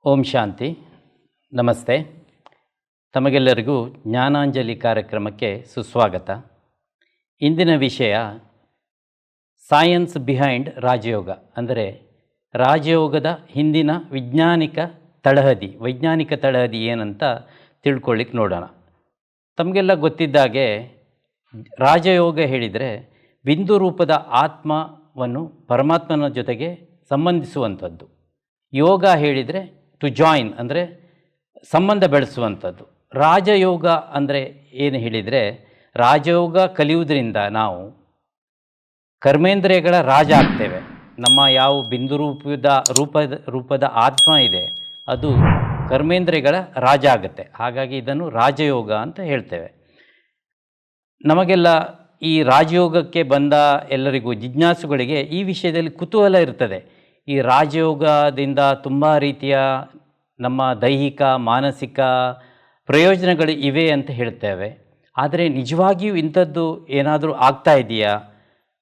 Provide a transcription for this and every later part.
ಓಂ ಶಾಂತಿ. ನಮಸ್ತೆ. ತಮಗೆಲ್ಲರಿಗೂ ಜ್ಞಾನಾಂಜಲಿ ಕಾರ್ಯಕ್ರಮಕ್ಕೆ ಸುಸ್ವಾಗತ. ಇಂದಿನ ವಿಷಯ ಸೈನ್ಸ್ ಬಿಹೈಂಡ್ ರಾಜಯೋಗ, ಅಂದರೆ ರಾಜಯೋಗದ ಹಿಂದಿನ ವೈಜ್ಞಾನಿಕ ತಳಹದಿ ಏನಂತ ತಿಳ್ಕೊಳ್ಳಿಕ್ಕೆ ನೋಡೋಣ. ತಮಗೆಲ್ಲ ಗೊತ್ತಿದ್ದಾಗೆ ರಾಜಯೋಗ ಹೇಳಿದರೆ ಬಿಂದು ರೂಪದ ಆತ್ಮವನ್ನು ಪರಮಾತ್ಮನ ಜೊತೆಗೆ ಸಂಬಂಧಿಸುವಂಥದ್ದು. ಯೋಗ ಹೇಳಿದರೆ ಟು ಜಾಯಿನ್, ಅಂದರೆ ಸಂಬಂಧ ಬೆಳೆಸುವಂಥದ್ದು. ರಾಜಯೋಗ ಅಂದರೆ ಏನು ಹೇಳಿದರೆ, ರಾಜಯೋಗ ಕಲಿಯುವುದರಿಂದ ನಾವು ಕರ್ಮೇಂದ್ರಿಯಗಳ ರಾಜ ಆಗ್ತೇವೆ. ನಮ್ಮ ಯಾವ ಬಿಂದು ರೂಪದ ಆತ್ಮ ಇದೆ ಅದು ಕರ್ಮೇಂದ್ರಿಯಗಳ ರಾಜ ಆಗುತ್ತೆ. ಹಾಗಾಗಿ ಇದನ್ನು ರಾಜಯೋಗ ಅಂತ ಹೇಳ್ತೇವೆ. ನಮಗೆಲ್ಲ ಈ ರಾಜಯೋಗಕ್ಕೆ ಬಂದ ಎಲ್ಲರಿಗೂ, ಜಿಜ್ಞಾಸುಗಳಿಗೆ ಈ ವಿಷಯದಲ್ಲಿ ಕುತೂಹಲ ಇರ್ತದೆ. ಈ ರಾಜಯೋಗದಿಂದ ತುಂಬ ರೀತಿಯ ನಮ್ಮ ದೈಹಿಕ ಮಾನಸಿಕ ಪ್ರಯೋಜನಗಳು ಇವೆ ಅಂತ ಹೇಳ್ತೇವೆ. ಆದರೆ ನಿಜವಾಗಿಯೂ ಇಂಥದ್ದು ಏನಾದರೂ ಆಗ್ತಾ ಇದೆಯಾ?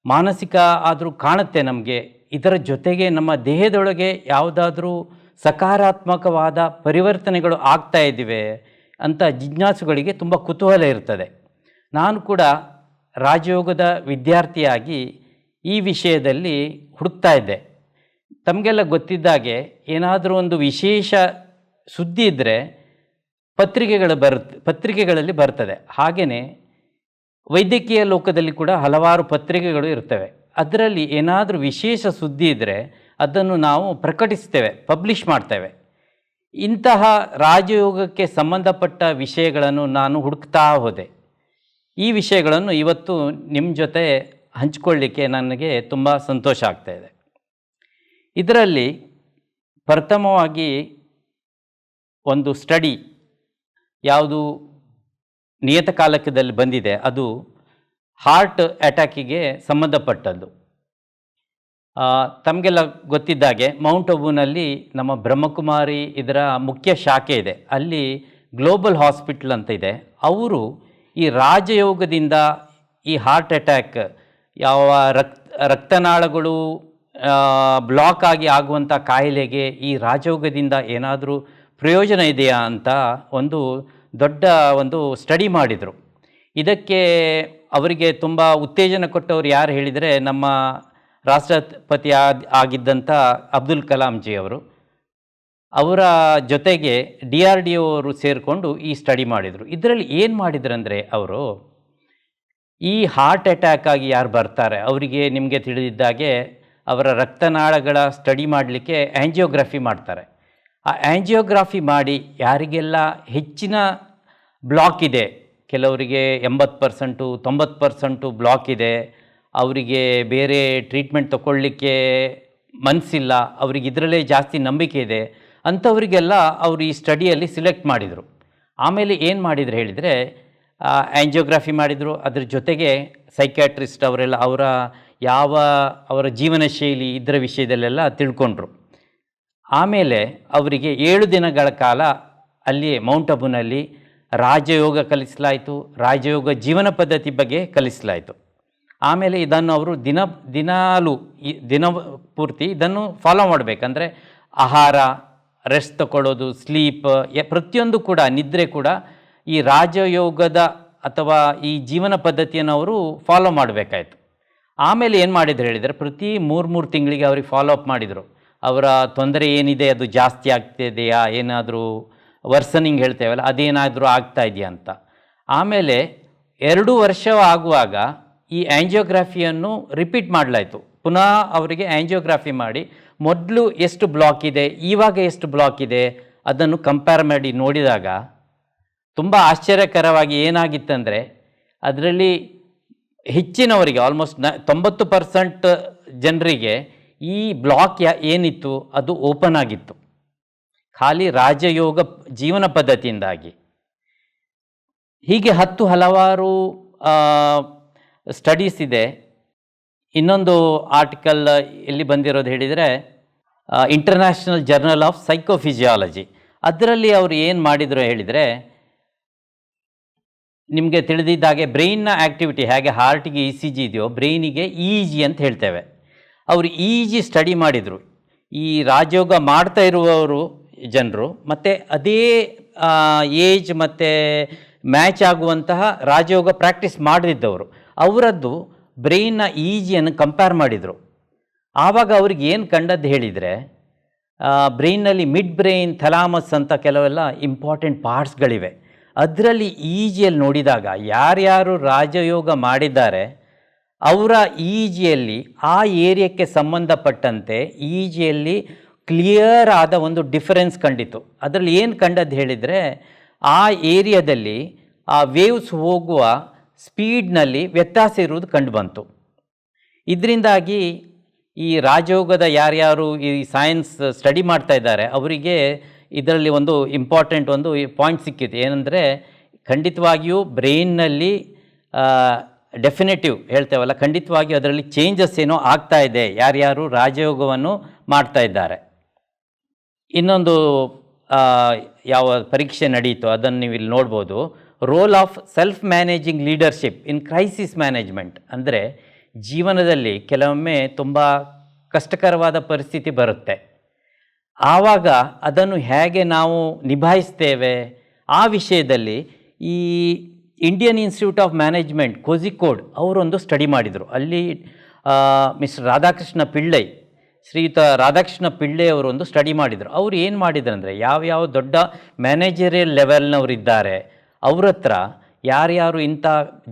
ಮಾನಸಿಕ ಆದರೂ ಕಾಣುತ್ತೆ ನಮಗೆ. ಇದರ ಜೊತೆಗೆ ನಮ್ಮ ದೇಹದೊಳಗೆ ಯಾವುದಾದ್ರೂ ಸಕಾರಾತ್ಮಕವಾದ ಪರಿವರ್ತನೆಗಳು ಆಗ್ತಾ ಇದ್ದಿವೆ ಅಂತ ಜಿಜ್ಞಾಸುಗಳಿಗೆ ತುಂಬ ಕುತೂಹಲ ಇರ್ತದೆ. ನಾನು ಕೂಡ ರಾಜಯೋಗದ ವಿದ್ಯಾರ್ಥಿಯಾಗಿ ಈ ವಿಷಯದಲ್ಲಿ ಹುಡುಕ್ತಾ ಇದ್ದೆ. ತಮಗೆಲ್ಲ ಗೊತ್ತಿದ್ದಾಗೆ ಏನಾದರೂ ಒಂದು ವಿಶೇಷ ಸುದ್ದಿ ಇದ್ದರೆ ಪತ್ರಿಕೆಗಳಲ್ಲಿ ಬರ್ತದೆ. ಹಾಗೆಯೇ ವೈದ್ಯಕೀಯ ಲೋಕದಲ್ಲಿ ಕೂಡ ಹಲವಾರು ಪತ್ರಿಕೆಗಳು ಇರ್ತವೆ. ಅದರಲ್ಲಿ ಏನಾದರೂ ವಿಶೇಷ ಸುದ್ದಿ ಇದ್ದರೆ ಅದನ್ನು ನಾವು ಪ್ರಕಟಿಸ್ತೇವೆ, ಪಬ್ಲಿಷ್ ಮಾಡ್ತೇವೆ. ಇಂತಹ ರಾಜಯೋಗಕ್ಕೆ ಸಂಬಂಧಪಟ್ಟ ವಿಷಯಗಳನ್ನು ನಾನು ಹುಡುಕ್ತಾ ಹೋದೆ. ಈ ವಿಷಯಗಳನ್ನು ಇವತ್ತು ನಿಮ್ಮ ಜೊತೆ ಹಂಚಿಕೊಳ್ಳಿಕ್ಕೆ ನನಗೆ ತುಂಬ ಸಂತೋಷ ಆಗ್ತಾಯಿದೆ. ಇದರಲ್ಲಿ ಪ್ರಥಮವಾಗಿ ಒಂದು ಸ್ಟಡಿ ಯಾವುದು ನಿಯತಕಾಲಿಕದಲ್ಲಿ ಬಂದಿದೆ, ಅದು ಹಾರ್ಟ್ ಅಟ್ಯಾಕಿಗೆ ಸಂಬಂಧಪಟ್ಟದ್ದು. ತಮಗೆಲ್ಲ ಗೊತ್ತಿದ್ದಾಗೆ ಮೌಂಟ್ ಅಬುನಲ್ಲಿ ನಮ್ಮ ಬ್ರಹ್ಮಕುಮಾರಿ ಇದರ ಮುಖ್ಯ ಶಾಖೆ ಇದೆ. ಅಲ್ಲಿ ಗ್ಲೋಬಲ್ ಹಾಸ್ಪಿಟಲ್ ಅಂತ ಇದೆ. ಅವರು ಈ ರಾಜಯೋಗದಿಂದ ಈ ಹಾರ್ಟ್ ಅಟ್ಯಾಕ್, ಯಾವ ರಕ್ತನಾಳಗಳು ಬ್ಲಾಕ್ ಆಗಿ ಆಗುವಂಥ ಕಾಯಿಲೆಗೆ ಈ ರಾಜಯೋಗದಿಂದ ಏನಾದರೂ ಪ್ರಯೋಜನ ಇದೆಯಾ ಅಂತ ಒಂದು ದೊಡ್ಡ ಸ್ಟಡಿ ಮಾಡಿದರು. ಇದಕ್ಕೆ ಅವರಿಗೆ ತುಂಬ ಉತ್ತೇಜನ ಕೊಟ್ಟವರು ಯಾರು ಹೇಳಿದರೆ, ನಮ್ಮ ರಾಷ್ಟ್ರಪತಿ ಆಗಿದ್ದಂಥ ಅಬ್ದುಲ್ ಕಲಾಂಜಿ ಅವರು. ಅವರ ಜೊತೆಗೆ DRDO ಅವರು ಸೇರಿಕೊಂಡು ಈ ಸ್ಟಡಿ ಮಾಡಿದರು. ಇದರಲ್ಲಿ ಏನು ಮಾಡಿದ್ರಂದರೆ, ಅವರು ಈ ಹಾರ್ಟ್ ಅಟ್ಯಾಕ್ ಆಗಿ ಯಾರು ಬರ್ತಾರೆ ಅವರಿಗೆ, ನಿಮಗೆ ತಿಳಿದಿದ್ದಾಗೆ ಅವರ ರಕ್ತನಾಳಗಳ ಸ್ಟಡಿ ಮಾಡಲಿಕ್ಕೆ ಆ್ಯಂಜಿಯೋಗ್ರಫಿ ಮಾಡ್ತಾರೆ. ಆ ಆ್ಯಂಜಿಯೋಗ್ರಫಿ ಮಾಡಿ ಯಾರಿಗೆಲ್ಲ ಹೆಚ್ಚಿನ ಬ್ಲಾಕ್ ಇದೆ, ಕೆಲವರಿಗೆ 80% 90% ಬ್ಲಾಕ್ ಇದೆ, ಅವರಿಗೆ ಬೇರೆ ಟ್ರೀಟ್ಮೆಂಟ್ ತಗೊಳ್ಳಿಕ್ಕೆ ಮನಸ್ಸಿಲ್ಲ, ಅವ್ರಿಗೆ ಇದರಲ್ಲೇ ಜಾಸ್ತಿ ನಂಬಿಕೆ ಇದೆ, ಅಂಥವರಿಗೆಲ್ಲ ಅವರು ಈ ಸ್ಟಡಿಯಲ್ಲಿ ಸಿಲೆಕ್ಟ್ ಮಾಡಿದರು. ಆಮೇಲೆ ಏನು ಮಾಡಿದ್ರು ಹೇಳಿದರೆ, ಆ್ಯಂಜಿಯೋಗ್ರಫಿ ಮಾಡಿದರು. ಅದ್ರ ಜೊತೆಗೆ ಸೈಕ್ಯಾಟ್ರಿಸ್ಟ್ ಅವರೆಲ್ಲ ಅವರ ಜೀವನ ಶೈಲಿ ಇದರ ವಿಷಯದಲ್ಲೆಲ್ಲ ತಿಳ್ಕೊಂಡ್ರು. ಆಮೇಲೆ ಅವರಿಗೆ 7 ದಿನಗಳ ಕಾಲ ಅಲ್ಲಿ ಮೌಂಟ್ ಅಬುನಲ್ಲಿ ರಾಜಯೋಗ ಕಲಿಸಲಾಯಿತು. ರಾಜಯೋಗ ಜೀವನ ಪದ್ಧತಿ ಬಗ್ಗೆ ಕಲಿಸಲಾಯಿತು. ಆಮೇಲೆ ಇದನ್ನು ಅವರು ದಿನ ಪೂರ್ತಿ ಇದನ್ನು ಫಾಲೋ ಮಾಡಬೇಕಂದ್ರೆ ಆಹಾರ, ರೆಸ್ಟ್ ತಗೊಳ್ಳೋದು, ಸ್ಲೀಪ್, ಪ್ರತಿಯೊಂದು ಕೂಡ, ನಿದ್ರೆ ಕೂಡ ಈ ರಾಜಯೋಗದ ಅಥವಾ ಈ ಜೀವನ ಪದ್ಧತಿಯನ್ನು ಅವರು ಫಾಲೋ ಮಾಡಬೇಕಾಯಿತು. ಆಮೇಲೆ ಏನು ಮಾಡಿದ್ರು ಹೇಳಿದರೆ, ಪ್ರತಿ 3 ತಿಂಗಳಿಗೆ ಅವ್ರಿಗೆ ಫಾಲೋ ಅಪ್ ಮಾಡಿದರು. ಅವರ ತೊಂದರೆ ಏನಿದೆ ಅದು ಜಾಸ್ತಿ ಆಗ್ತಿದೆಯಾ, ಏನಾದರೂ ವರ್ಸನಿಂಗ್ ಹೇಳ್ತೇವಲ್ಲ, ಅದೇನಾದರೂ ಆಗ್ತಾ ಇದೆಯಾ ಅಂತ. ಆಮೇಲೆ 2 ವರ್ಷ ಆಗುವಾಗ ಈ ಆ್ಯಂಜಿಯೋಗ್ರಫಿಯನ್ನು ರಿಪೀಟ್ ಮಾಡಲಾಯಿತು. ಪುನಃ ಅವರಿಗೆ ಆ್ಯಂಜಿಯೋಗ್ರಫಿ ಮಾಡಿ ಮೊದಲು ಎಷ್ಟು ಬ್ಲಾಕ್ ಇದೆ, ಇವಾಗ ಎಷ್ಟು ಬ್ಲಾಕ್ ಇದೆ ಅದನ್ನು ಕಂಪೇರ್ ಮಾಡಿ ನೋಡಿದಾಗ ತುಂಬ ಆಶ್ಚರ್ಯಕರವಾಗಿ ಏನಾಗಿತ್ತಂದರೆ, ಅದರಲ್ಲಿ ಹೆಚ್ಚಿನವರಿಗೆ ಆಲ್ಮೋಸ್ಟ್ 90% ಜನರಿಗೆ ಈ ಬ್ಲಾಕ್ ಏನಿತ್ತು ಅದು ಓಪನ್ ಆಗಿತ್ತು, ಖಾಲಿ ರಾಜಯೋಗ ಜೀವನ ಪದ್ಧತಿಯಿಂದಾಗಿ. ಹೀಗೆ ಹಲವಾರು ಸ್ಟಡೀಸ್ ಇದೆ. ಇನ್ನೊಂದು ಆರ್ಟಿಕಲ್ ಎಲ್ಲಿ ಬಂದಿರೋದು ಹೇಳಿದರೆ, ಇಂಟರ್ನ್ಯಾಷನಲ್ ಜರ್ನಲ್ ಆಫ್ ಸೈಕೋಫಿಸಿಯಾಲಜಿ. ಅದರಲ್ಲಿ ಅವರು ಏನು ಮಾಡಿದರು ಹೇಳಿದರೆ, ನಿಮಗೆ ತಿಳಿದಿದ್ದಾಗೆ ಬ್ರೈನ್ನ ಆ್ಯಕ್ಟಿವಿಟಿ ಹೇಗೆ ಹಾರ್ಟಿಗೆ ECG ಇದೆಯೋ, ಬ್ರೈನಿಗೆ EEG ಅಂತ ಹೇಳ್ತೇವೆ. ಅವರು EEG ಸ್ಟಡಿ ಮಾಡಿದರು. ಈ ರಾಜಯೋಗ ಮಾಡ್ತಾ ಇರುವವರು ಜನರು ಮತ್ತು ಅದೇ ಏಜ್ ಮತ್ತು ಮ್ಯಾಚ್ ಆಗುವಂತಹ ರಾಜಯೋಗ ಪ್ರಾಕ್ಟೀಸ್ ಮಾಡದಿದ್ದವರು ಅವರದ್ದು ಬ್ರೈನ್ನ ಈಜಿಯನ್ನು ಕಂಪೇರ್ ಮಾಡಿದರು. ಆವಾಗ ಅವ್ರಿಗೆ ಏನು ಕಂಡದ್ದು ಹೇಳಿದರೆ, ಬ್ರೈನ್ನಲ್ಲಿ ಮಿಡ್ ಬ್ರೈನ್, ಥಲಾಮಸ್ ಅಂತ ಕೆಲವೆಲ್ಲ ಇಂಪಾರ್ಟೆಂಟ್ ಪಾರ್ಟ್ಸ್ಗಳಿವೆ. ಅದರಲ್ಲಿ ಈಜಿಯಲ್ಲಿ ನೋಡಿದಾಗ ಯಾರ್ಯಾರು ರಾಜಯೋಗ ಮಾಡಿದ್ದಾರೆ ಅವರ ಈಜಿಯಲ್ಲಿ ಆ ಏರಿಯಾಕ್ಕೆ ಸಂಬಂಧಪಟ್ಟಂತೆ ಈಜಿಯಲ್ಲಿ ಕ್ಲಿಯರ್ ಆದ ಒಂದು ಡಿಫರೆನ್ಸ್ ಕಂಡಿತು. ಅದರಲ್ಲಿ ಏನು ಕಂಡದ್ದು ಹೇಳಿದರೆ, ಆ ಏರಿಯಾದಲ್ಲಿ ಆ ವೇವ್ಸ್ ಹೋಗುವ ಸ್ಪೀಡ್ನಲ್ಲಿ ವ್ಯತ್ಯಾಸ ಇರುವುದು ಕಂಡುಬಂತು. ಇದರಿಂದಾಗಿ ಈ ರಾಜಯೋಗದ ಯಾರ್ಯಾರು ಈ ಸೈನ್ಸ್ ಸ್ಟಡಿ ಮಾಡ್ತಾ ಇದ್ದಾರೆ ಅವರಿಗೆ ಇದರಲ್ಲಿ ಒಂದು ಇಂಪಾರ್ಟೆಂಟ್ ಒಂದು ಪಾಯಿಂಟ್ ಸಿಕ್ಕಿತು. ಏನಂದರೆ, ಖಂಡಿತವಾಗಿಯೂ ಬ್ರೈನ್ನಲ್ಲಿ ಡೆಫಿನೆಟಿವ್ ಹೇಳ್ತೇವಲ್ಲ, ಖಂಡಿತವಾಗಿಯೂ ಅದರಲ್ಲಿ ಚೇಂಜಸ್ ಏನೋ ಆಗ್ತಾ ಇದೆ ಯಾರ್ಯಾರು ರಾಜಯೋಗವನ್ನು ಮಾಡ್ತಾ ಇದ್ದಾರೆ. ಇನ್ನೊಂದು ಯಾವ ಪರೀಕ್ಷೆ ನಡೀತು ಅದನ್ನು ನೀವು ಇಲ್ಲಿ ನೋಡ್ಬೋದು. Role of self managing leadership in crisis management. ಅಂದರೆ ಜೀವನದಲ್ಲಿ ಕೆಲವೊಮ್ಮೆ ತುಂಬ ಕಷ್ಟಕರವಾದ ಪರಿಸ್ಥಿತಿ ಬರುತ್ತೆ. ಆವಾಗ ಅದನ್ನು ಹೇಗೆ ನಾವು ನಿಭಾಯಿಸ್ತೇವೆ ಆ ವಿಷಯದಲ್ಲಿ ಈ Indian institute of management Kozhikode ಅವರೊಂದು ಸ್ಟಡಿ ಮಾಡಿದರು. ಅಲ್ಲಿ ಮಿಸ್ಟರ್ ರಾಧಾಕೃಷ್ಣ ಪಿಳ್ಳೈ, ಶ್ರೀಯುತ ರಾಧಾಕೃಷ್ಣ ಪಿಳ್ಳೈ ಅವರೊಂದು ಸ್ಟಡಿ ಮಾಡಿದರು. ಅವರು ಏನು ಮಾಡಿದ್ರು ಅಂದರೆ, ಯಾವ್ಯಾವ ದೊಡ್ಡ ಮ್ಯಾನೇಜರಿಯಲ್ ಲೆವೆಲ್ನವರಿದ್ದಾರೆ ಅವ್ರ ಹತ್ರ ಯಾರ್ಯಾರು ಇಂಥ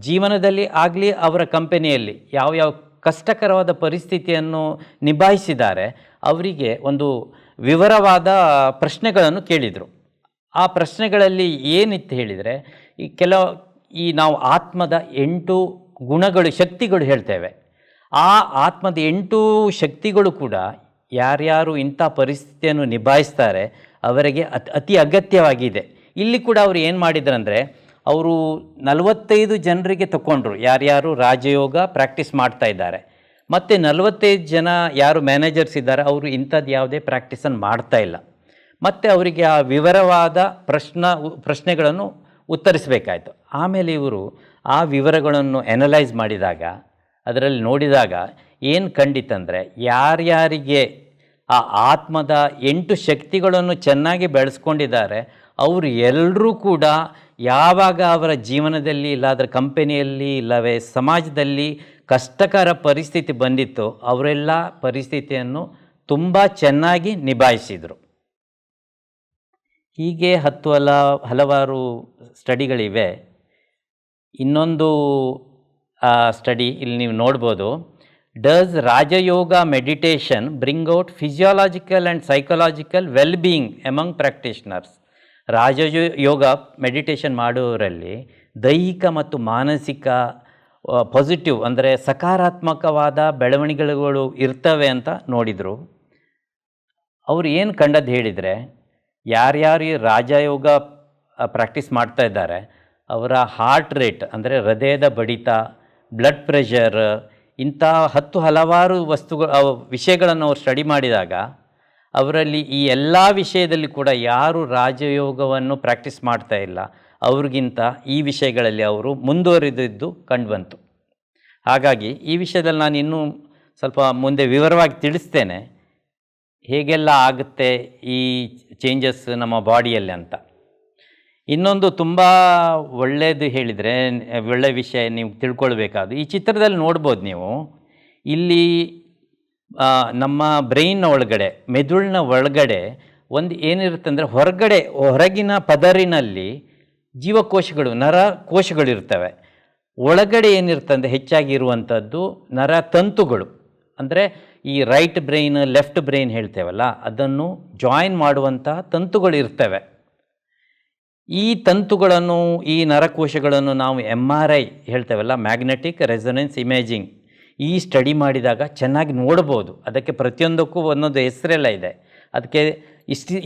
ಜೀವನದಲ್ಲಿ ಆಗಲಿ ಅವರ ಕಂಪನಿಯಲ್ಲಿ ಯಾವ್ಯಾವ ಕಷ್ಟಕರವಾದ ಪರಿಸ್ಥಿತಿಯನ್ನು ನಿಭಾಯಿಸಿದ್ದಾರೆ ಅವರಿಗೆ ಒಂದು ವಿವರವಾದ ಪ್ರಶ್ನೆಗಳನ್ನು ಕೇಳಿದರು. ಆ ಪ್ರಶ್ನೆಗಳಲ್ಲಿ ಏನಿತ್ತು ಹೇಳಿದರೆ, ಈ ನಾವು ಆತ್ಮದ 8 ಗುಣಗಳು, ಶಕ್ತಿಗಳು ಹೇಳ್ತೇವೆ. ಆ ಆತ್ಮದ 8 ಶಕ್ತಿಗಳು ಕೂಡ ಯಾರ್ಯಾರು ಇಂಥ ಪರಿಸ್ಥಿತಿಯನ್ನು ನಿಭಾಯಿಸ್ತಾರೆ ಅವರಿಗೆ ಅತಿ ಅಗತ್ಯವಾಗಿದೆ. ಇಲ್ಲಿ ಕೂಡ ಅವರು ಏನು ಮಾಡಿದ್ರಂದರೆ, ಅವರು 45 ಜನರಿಗೆ ತಗೊಂಡ್ರು ಯಾರ್ಯಾರು ರಾಜಯೋಗ ಪ್ರಾಕ್ಟೀಸ್ ಮಾಡ್ತಾ ಇದ್ದಾರೆ, ಮತ್ತು 45 ಜನ ಯಾರು ಮ್ಯಾನೇಜರ್ಸ್ ಇದ್ದಾರೆ ಅವರು ಇಂಥದ್ದು ಯಾವುದೇ ಪ್ರಾಕ್ಟೀಸನ್ನು ಮಾಡ್ತಾ ಇಲ್ಲ. ಮತ್ತು ಅವರಿಗೆ ಆ ವಿವರವಾದ ಪ್ರಶ್ನೆಗಳನ್ನು ಉತ್ತರಿಸಬೇಕಾಯಿತು. ಆಮೇಲೆ ಇವರು ಆ ವಿವರಗಳನ್ನು ಅನಲೈಸ್ ಮಾಡಿದಾಗ ಅದರಲ್ಲಿ ನೋಡಿದಾಗ ಏನು ಕಂಡಿತಂದರೆ, ಯಾರ್ಯಾರಿಗೆ ಆ ಆತ್ಮದ 8 ಶಕ್ತಿಗಳನ್ನು ಚೆನ್ನಾಗಿ ಬೆಳೆಸ್ಕೊಂಡಿದ್ದಾರೆ ಅವರು ಎಲ್ಲರೂ ಕೂಡ ಯಾವಾಗ ಅವರ ಜೀವನದಲ್ಲಿ ಇಲ್ಲಾಂದರೆ ಕಂಪನಿಯಲ್ಲಿ ಇಲ್ಲವೇ ಸಮಾಜದಲ್ಲಿ ಕಷ್ಟಕರ ಪರಿಸ್ಥಿತಿ ಬಂದಿತ್ತು ಅವರೆಲ್ಲ ಪರಿಸ್ಥಿತಿಯನ್ನು ತುಂಬ ಚೆನ್ನಾಗಿ ನಿಭಾಯಿಸಿದರು. ಹೀಗೆ ಹಲವಾರು ಸ್ಟಡಿಗಳಿವೆ. ಇನ್ನೊಂದು ಸ್ಟಡಿ ಇಲ್ಲಿ ನೀವು ನೋಡ್ಬೋದು. Does Rajayoga meditation bring out physiological and psychological wellbeing among practitioners. Rajayoga meditation ಮಾಡುವವರಲ್ಲಿ ದೈಹಿಕ ಮತ್ತು ಮಾನಸಿಕ ಪಾಸಿಟಿವ್ ಅಂದರೆ ಸಕಾರಾತ್ಮಕವಾದ ಬೆಳವಣಿಗೆಗಳು ಇರ್ತವೆ ಅಂತ ನೋಡಿದರು. ಅವರು ಏನು ಕಂಡದ್ದು ಹೇಳಿದರೆ, ಯಾರ್ಯಾರು ಈ ರಾಜಯೋಗ ಪ್ರಾಕ್ಟೀಸ್ ಮಾಡ್ತಾ ಇದ್ದಾರೆ ಅವರ ಹಾರ್ಟ್ ರೇಟ್ ಅಂದರೆ ಹೃದಯದ ಬಡಿತ, ಬ್ಲಡ್ ಪ್ರೆಷರ್, ಇಂಥ ಹಲವಾರು ವಿಷಯಗಳನ್ನು ಅವರು ಸ್ಟಡಿ ಮಾಡಿದಾಗ ಅವರಲ್ಲಿ ಈ ಎಲ್ಲ ವಿಷಯದಲ್ಲಿ ಕೂಡ ಯಾರು ರಾಜಯೋಗವನ್ನು ಪ್ರಾಕ್ಟೀಸ್ ಮಾಡ್ತಾ ಇಲ್ಲ ಅವ್ರಿಗಿಂತ ಈ ವಿಷಯಗಳಲ್ಲಿ ಅವರು ಮುಂದುವರಿದಿದ್ದು ಕಂಡುಬಂತು. ಹಾಗಾಗಿ ಈ ವಿಷಯದಲ್ಲಿ ನಾನು ಇನ್ನೂ ಸ್ವಲ್ಪ ಮುಂದೆ ವಿವರವಾಗಿ ತಿಳಿಸ್ತೇನೆ ಹೇಗೆಲ್ಲ ಆಗುತ್ತೆ ಈ ಚೇಂಜಸ್ ನಮ್ಮ ಬಾಡಿಯಲ್ಲಿ ಅಂತ. ಇನ್ನೊಂದು ತುಂಬ ಒಳ್ಳೆಯದು ಹೇಳಿದರೆ, ಒಳ್ಳೆಯ ವಿಷಯ ನೀವು ತಿಳ್ಕೊಳ್ಬೇಕಾದ್ದು, ಈ ಚಿತ್ರದಲ್ಲಿ ನೋಡ್ಬೋದು ನೀವು, ಇಲ್ಲಿ ನಮ್ಮ ಬ್ರೈನ್ನ ಒಳಗಡೆ, ಮೆದುಳಿನ ಒಳಗಡೆ ಒಂದು ಏನಿರುತ್ತೆ ಅಂದರೆ, ಹೊರಗಿನ ಪದರಿನಲ್ಲಿ ಜೀವಕೋಶಗಳು, ನರಕೋಶಗಳಿರ್ತವೆ. ಒಳಗಡೆ ಏನಿರುತ್ತೆ ಅಂದರೆ ಹೆಚ್ಚಾಗಿ ಇರುವಂಥದ್ದು ನರತಂತುಗಳು. ಅಂದರೆ ಈ ರೈಟ್ ಬ್ರೈನ್ ಲೆಫ್ಟ್ ಬ್ರೈನ್ ಹೇಳ್ತೇವಲ್ಲ, ಅದನ್ನು ಜಾಯಿನ್ ಮಾಡುವಂತಹ ತಂತುಗಳು ಇರ್ತವೆ. ಈ ತಂತುಗಳನ್ನು, ಈ ನರಕೋಶಗಳನ್ನು ನಾವು MRI ಹೇಳ್ತೇವಲ್ಲ, ಮ್ಯಾಗ್ನೆಟಿಕ್ ರೆಸೊನೆನ್ಸ್ ಇಮೇಜಿಂಗ್, ಈ ಸ್ಟಡಿ ಮಾಡಿದಾಗ ಚೆನ್ನಾಗಿ ನೋಡ್ಬೋದು. ಅದಕ್ಕೆ ಪ್ರತಿಯೊಂದಕ್ಕೂ ಒಂದೊಂದು ಹೆಸರೆಲ್ಲ ಇದೆ. ಅದಕ್ಕೆ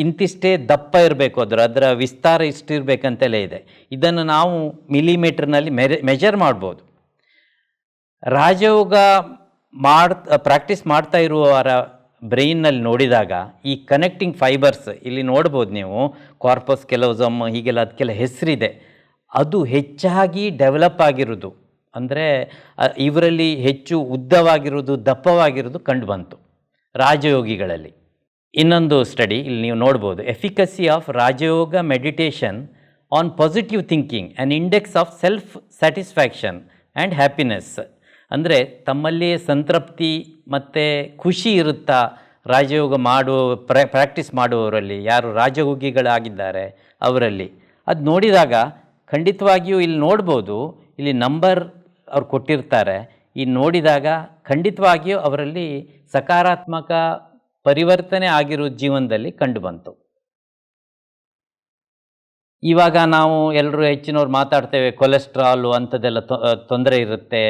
ಇಂತಿಷ್ಟೇ ದಪ್ಪ ಇರಬೇಕು, ಅದರ ವಿಸ್ತಾರ ಇಷ್ಟಿರಬೇಕಂತೆಲ್ಲ ಇದೆ. ಇದನ್ನು ನಾವು ಮಿಲಿಮೀಟರ್ನಲ್ಲಿ ಮೆಜರ್ ಮಾಡ್ಬೋದು. ರಾಜಯೋಗ ಪ್ರಾಕ್ಟೀಸ್ ಮಾಡ್ತಾ ಇರುವವರ ಬ್ರೈನ್ನಲ್ಲಿ ನೋಡಿದಾಗ ಈ ಕನೆಕ್ಟಿಂಗ್ ಫೈಬರ್ಸ್ ಇಲ್ಲಿ ನೋಡ್ಬೋದು ನೀವು, ಕಾರ್ಪಸ್ ಕೆಲೋಸಮ್ ಹೀಗೆಲ್ಲ ಅದಕ್ಕೆಲ್ಲ ಹೆಸರಿದೆ. ಅದು ಹೆಚ್ಚಾಗಿ ಡೆವಲಪ್ ಆಗಿರೋದು, ಅಂದರೆ ಇವರಲ್ಲಿ ಹೆಚ್ಚು ಉದ್ದವಾಗಿರೋದು, ದಪ್ಪವಾಗಿರೋದು ಕಂಡುಬಂತು ರಾಜಯೋಗಿಗಳಲ್ಲಿ. ಇನ್ನೊಂದು ಸ್ಟಡಿ ಇಲ್ಲಿ ನೀವು ನೋಡ್ಬೋದು, efficacy of Rajayoga meditation on positive thinking and index of self satisfaction and happiness. ಅಂದರೆ ತಮ್ಮಲ್ಲಿಯೇ ಸಂತೃಪ್ತಿ ಮತ್ತು ಖುಷಿ ಇರುತ್ತಾ ರಾಜಯೋಗ ಪ್ರಾಕ್ಟೀಸ್ ಮಾಡುವವರಲ್ಲಿ, ಯಾರು ರಾಜಯೋಗಿಗಳಾಗಿದ್ದಾರೆ ಅವರಲ್ಲಿ. ಅದು ನೋಡಿದಾಗ ಖಂಡಿತವಾಗಿಯೂ ಇಲ್ಲಿ ನೋಡ್ಬೋದು, ಇಲ್ಲಿ ನಂಬರ್ ಅವ್ರು ಕೊಟ್ಟಿರ್ತಾರೆ. ಈ ನೋಡಿದಾಗ ಖಂಡಿತವಾಗಿಯೂ ಅವರಲ್ಲಿ ಸಕಾರಾತ್ಮಕ ಪರಿವರ್ತನೆ ಆಗಿರೋ ಜೀವನದಲ್ಲಿ ಕಂಡುಬಂತು. ಇವಾಗ ನಾವು ಎಲ್ಲರೂ ಹೆಚ್ಚಿನವ್ರು ಮಾತಾಡ್ತೇವೆ, ಕೊಲೆಸ್ಟ್ರಾಲು ಅಂಥದ್ದೆಲ್ಲ ತೊಂದರೆ ಇರುತ್ತೆ,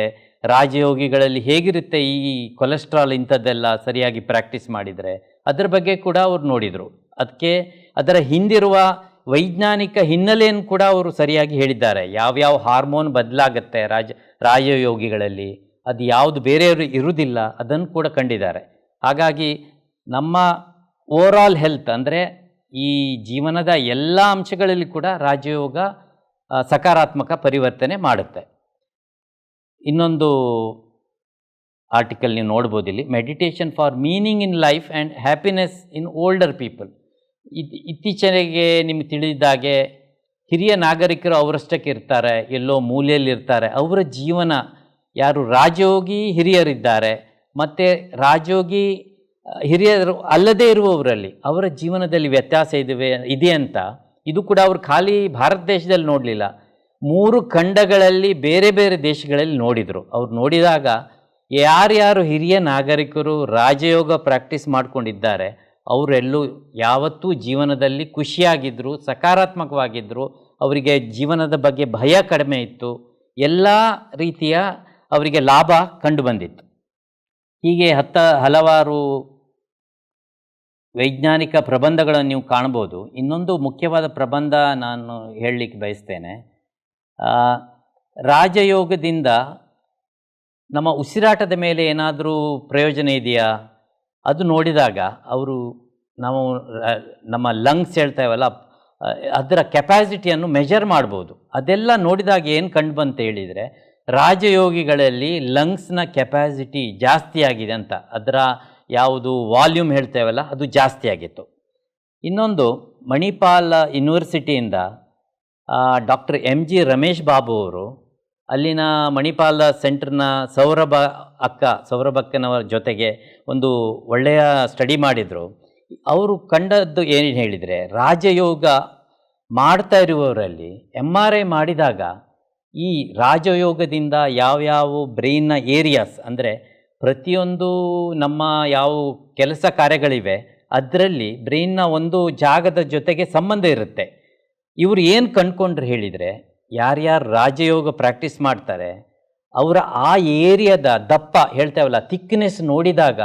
ರಾಜಯೋಗಿಗಳಲ್ಲಿ ಹೇಗಿರುತ್ತೆ ಈ ಕೊಲೆಸ್ಟ್ರಾಲ್ ಇಂಥದ್ದೆಲ್ಲ ಸರಿಯಾಗಿ ಪ್ರಾಕ್ಟೀಸ್ ಮಾಡಿದರೆ, ಅದರ ಬಗ್ಗೆ ಕೂಡ ಅವ್ರು ನೋಡಿದರು. ಅದಕ್ಕೆ ಅದರ ಹಿಂದಿರುವ ವೈಜ್ಞಾನಿಕ ಹಿನ್ನೆಲೆಯನ್ನು ಕೂಡ ಅವರು ಸರಿಯಾಗಿ ಹೇಳಿದ್ದಾರೆ. ಯಾವ್ಯಾವ ಹಾರ್ಮೋನ್ ಬದಲಾಗುತ್ತೆ ರಾಜಯೋಗಿಗಳಲ್ಲಿ, ಅದು ಯಾವುದು ಬೇರೆಯವರು ಇರುವುದಿಲ್ಲ, ಅದನ್ನು ಕೂಡ ಕಂಡಿದ್ದಾರೆ. ಹಾಗಾಗಿ ನಮ್ಮ ಓವರಾಲ್ ಹೆಲ್ತ್ ಅಂದರೆ ಈ ಜೀವನದ ಎಲ್ಲ ಅಂಶಗಳಲ್ಲಿ ಕೂಡ ರಾಜಯೋಗ ಸಕಾರಾತ್ಮಕ ಪರಿವರ್ತನೆ ಮಾಡುತ್ತೆ. ಇನ್ನೊಂದು ಆರ್ಟಿಕಲ್ ನೀವು ನೋಡ್ಬೋದು ಇಲ್ಲಿ, meditation for meaning in life and happiness in older people. ಇತ್ತೀಚೆಗೆ ನಿಮಗೆ ತಿಳಿದಾಗೆ ಹಿರಿಯ ನಾಗರಿಕರು ಅವರಷ್ಟಕ್ಕೆ ಇರ್ತಾರೆ, ಎಲ್ಲೋ ಮೂಲೆಯಲ್ಲಿರ್ತಾರೆ. ಅವರ ಜೀವನ, ಯಾರು ರಾಜಯೋಗಿ ಹಿರಿಯರಿದ್ದಾರೆ ಮತ್ತು ರಾಜಯೋಗಿ ಹಿರಿಯರು ಅಲ್ಲದೇ ಇರುವವರಲ್ಲಿ ಅವರ ಜೀವನದಲ್ಲಿ ವ್ಯತ್ಯಾಸ ಇದೆ ಅಂತ, ಇದು ಕೂಡ ಅವರು ಖಾಲಿ ಭಾರತ ದೇಶದಲ್ಲಿ ನೋಡಲಿಲ್ಲ, 3 ಖಂಡಗಳಲ್ಲಿ ಬೇರೆ ಬೇರೆ ದೇಶಗಳಲ್ಲಿ ನೋಡಿದರು. ಅವ್ರು ನೋಡಿದಾಗ ಯಾರ್ಯಾರು ಹಿರಿಯ ನಾಗರಿಕರು ರಾಜಯೋಗ ಪ್ರಾಕ್ಟೀಸ್ ಮಾಡ್ಕೊಂಡಿದ್ದಾರೆ ಅವರೆಲ್ಲೂ ಯಾವತ್ತೂ ಜೀವನದಲ್ಲಿ ಖುಷಿಯಾಗಿದ್ದರು, ಸಕಾರಾತ್ಮಕವಾಗಿದ್ದರು, ಅವರಿಗೆ ಜೀವನದ ಬಗ್ಗೆ ಭಯ ಕಡಿಮೆ ಇತ್ತು, ಎಲ್ಲ ರೀತಿಯ ಅವರಿಗೆ ಲಾಭ ಕಂಡುಬಂದಿತ್ತು. ಹೀಗೆ ಹಲವಾರು ವೈಜ್ಞಾನಿಕ ಪ್ರಬಂಧಗಳನ್ನು ನೀವು ಕಾಣ್ಬೋದು. ಇನ್ನೊಂದು ಮುಖ್ಯವಾದ ಪ್ರಬಂಧ ನಾನು ಹೇಳಲಿಕ್ಕೆ ಬಯಸ್ತೇನೆ. ರಾಜಯೋಗದಿಂದ ನಮ್ಮ ಉಸಿರಾಟದ ಮೇಲೆ ಏನಾದರೂ ಪ್ರಯೋಜನ ಇದೆಯಾ ಅದು ನೋಡಿದಾಗ ಅವರು, ನಾವು ನಮ್ಮ ಲಂಗ್ಸ್ ಹೇಳ್ತೇವಲ್ಲ, ಅದರ ಕೆಪಾಸಿಟಿಯನ್ನು ಮೆಜರ್ ಮಾಡ್ಬೋದು. ಅದೆಲ್ಲ ನೋಡಿದಾಗ ಏನು ಕಂಡು ಬಂತ ಹೇಳಿದರೆ, ರಾಜಯೋಗಿಗಳಲ್ಲಿ ಲಂಗ್ಸ್ನ ಕೆಪಾಸಿಟಿ ಜಾಸ್ತಿ ಆಗಿದೆ ಅಂತ, ಅದರ ಯಾವುದು ವಾಲ್ಯೂಮ್ ಹೇಳ್ತೇವಲ್ಲ ಅದು ಜಾಸ್ತಿ ಆಗಿತ್ತು. ಇನ್ನೊಂದು, ಮಣಿಪಾಲ್ ಯೂನಿವರ್ಸಿಟಿಯಿಂದ ಡಾಕ್ಟರ್ MG ರಮೇಶ್ ಬಾಬು ಅವರು ಅಲ್ಲಿನ ಮಣಿಪಾಲ ಸೆಂಟರ್ನ ಸೌರಭಕ್ಕನವರ ಜೊತೆಗೆ ಒಂದು ಒಳ್ಳೆಯ ಸ್ಟಡಿ ಮಾಡಿದರು. ಅವರು ಕಂಡದ್ದು ಏನು ಹೇಳಿದರೆ, ರಾಜಯೋಗ ಮಾಡ್ತಾ ಇರುವವರಲ್ಲಿ MRI ಮಾಡಿದಾಗ ಈ ರಾಜಯೋಗದಿಂದ ಯಾವ್ಯಾವ ಬ್ರೈನ್ನ ಏರಿಯಾಸ್, ಅಂದರೆ ಪ್ರತಿಯೊಂದು ನಮ್ಮ ಯಾವ ಕೆಲಸ ಕಾರ್ಯಗಳಿವೆ ಅದರಲ್ಲಿ ಬ್ರೈನ್ನ ಒಂದು ಜಾಗದ ಜೊತೆಗೆ ಸಂಬಂಧ ಇರುತ್ತೆ. ಇವರು ಏನು ಕಂಡುಕೊಂಡ್ರು ಹೇಳಿದರೆ, ಯಾರ್ಯಾರು ರಾಜಯೋಗ ಪ್ರಾಕ್ಟೀಸ್ ಮಾಡ್ತಾರೆ ಅವರ ಆ ಏರಿಯಾದ ದಪ್ಪ ಹೇಳ್ತೇವಲ್ಲ ಥಿಕ್ನೆಸ್ ನೋಡಿದಾಗ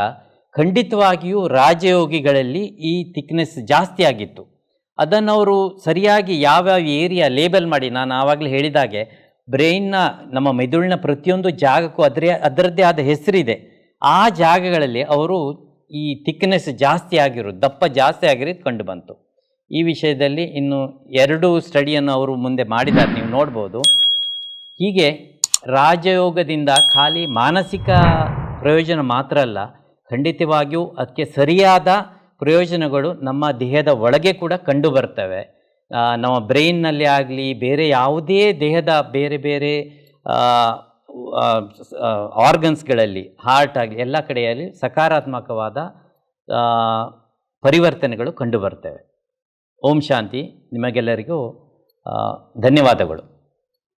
ಖಂಡಿತವಾಗಿಯೂ ರಾಜಯೋಗಿಗಳಲ್ಲಿ ಈ ಥಿಕ್ನೆಸ್ ಜಾಸ್ತಿ ಆಗಿತ್ತು. ಅದನ್ನು ಅವರು ಸರಿಯಾಗಿ ಯಾವ್ಯಾವ ಏರಿಯಾ ಲೇಬಲ್ ಮಾಡಿ, ನಾನು ಆವಾಗಲೇ ಹೇಳಿದಾಗೆ ಬ್ರೈನ್ನ ನಮ್ಮ ಮೆದುಳಿನ ಪ್ರತಿಯೊಂದು ಜಾಗಕ್ಕೂ ಅದರದ್ದೇ ಆದ ಹೆಸರಿದೆ. ಆ ಜಾಗಗಳಲ್ಲಿ ಅವರು ಈ ಥಿಕ್ನೆಸ್ ಜಾಸ್ತಿ ಆಗಿರೋದು, ದಪ್ಪ ಜಾಸ್ತಿ ಆಗಿರೋದು ಕಂಡು ಬಂತು. ಈ ವಿಷಯದಲ್ಲಿ ಇನ್ನು 2 ಸ್ಟಡಿಯನ್ನು ಅವರು ಮುಂದೆ ಮಾಡಿದ್ದಾರೆ, ನೀವು ನೋಡ್ಬೋದು. ಹೀಗೆ ರಾಜಯೋಗದಿಂದ ಖಾಲಿ ಮಾನಸಿಕ ಪ್ರಯೋಜನ ಮಾತ್ರ ಅಲ್ಲ, ಖಂಡಿತವಾಗಿಯೂ ಅದಕ್ಕೆ ಸರಿಯಾದ ಪ್ರಯೋಜನಗಳು ನಮ್ಮ ದೇಹದ ಒಳಗೆ ಕೂಡ ಕಂಡು ಬರ್ತವೆ. ನಮ್ಮ ಬ್ರೈನ್ನಲ್ಲಿ ಆಗಲಿ, ಬೇರೆ ಯಾವುದೇ ದೇಹದ ಬೇರೆ ಬೇರೆ ಆರ್ಗನ್ಸ್ಗಳಲ್ಲಿ, ಹಾರ್ಟ್ ಆಗಲಿ, ಎಲ್ಲ ಕಡೆಯಲ್ಲಿ ಸಕಾರಾತ್ಮಕವಾದ ಪರಿವರ್ತನೆಗಳು ಕಂಡು ಬರ್ತವೆ. ಓಂ ಶಾಂತಿ. ನಿಮಗೆಲ್ಲರಿಗೂ ಧನ್ಯವಾದಗಳು.